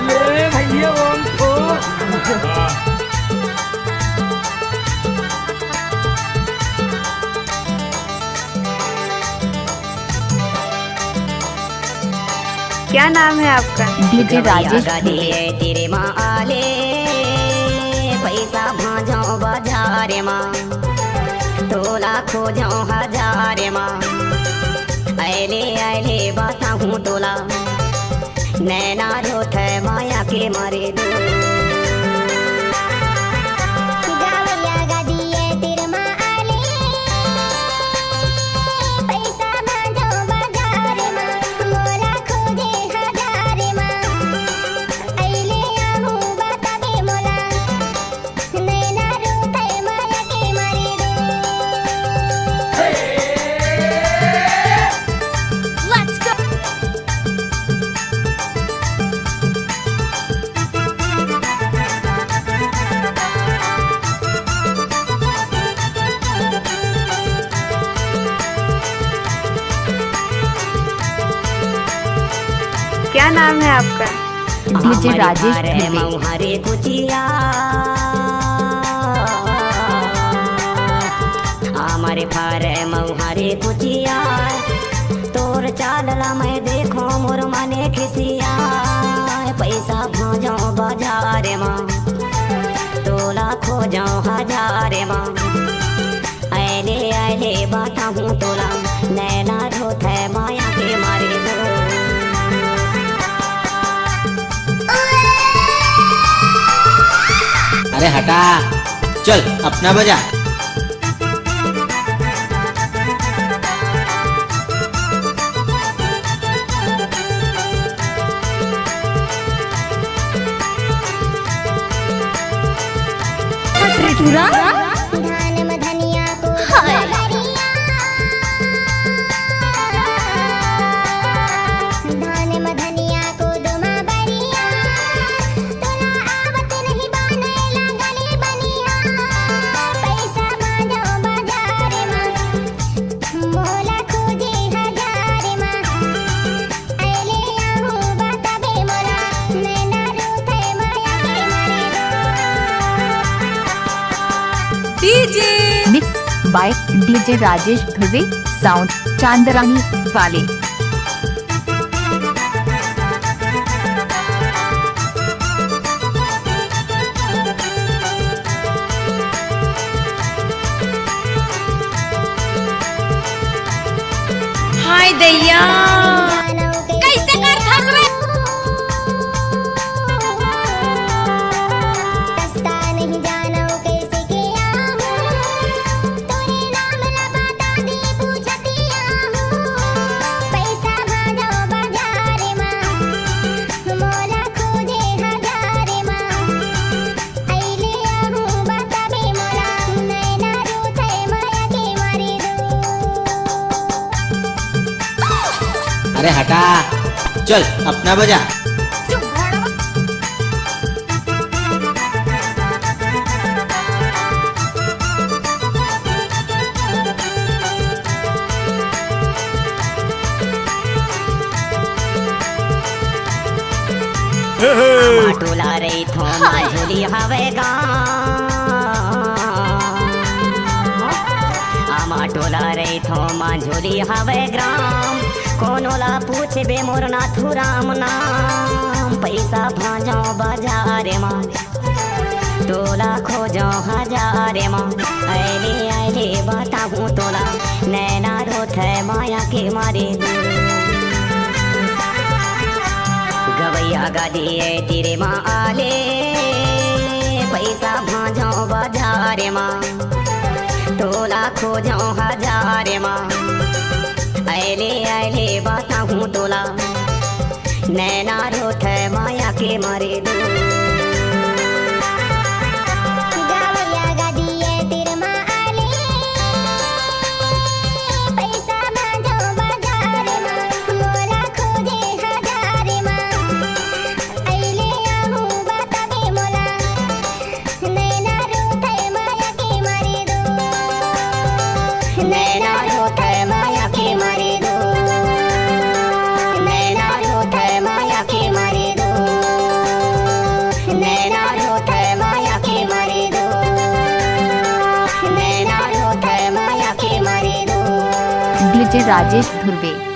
ले भैया ओम को क्या नाम है आपका? डीजे राजेश तेरे माँ आले पैसा भाजो बाजार माँ तोला खोजो हजार माँ आले आले बाता हूँ तोला नैना रोथ माया के मारे दो क्या नाम है आपका? डीजे राजेश हरे कुचिया हमारे फारे मऊहारे कुचिया तोर चालला मैं देखो मोर मने खिसिया पैसा भाजो बाजार माँ तोला खोजो हजार माँ आले आले बाता हूँ तोला नैना रोथ माया के मारे दो अरे हटा चल अपना बजा। Mix by DJ Rajesh Dhruve sound Chandrani वाले। हाय दैया कैसे कर फंस रे अरे हटा चल अपना बजा। टोला रही थो झूली हवेगा आमा टोला रही थो झूली हवे ग्राम कोनोला पूछे बे मोर नाथू राम नाम पैसा भाजो बाजार माँ तोला खोजो हजार माँ आले आले बाता हूँ तोला नैना रोथ माया के मारे गवैया गादी तेरे माँ आले पैसा भाजो बाजार माँ तोला खोजो हजार माँ आले आले बाता हूँ तोला नैना रोथ माया के मारे दो नैना रोथ डीजे राजेश धुर्वे।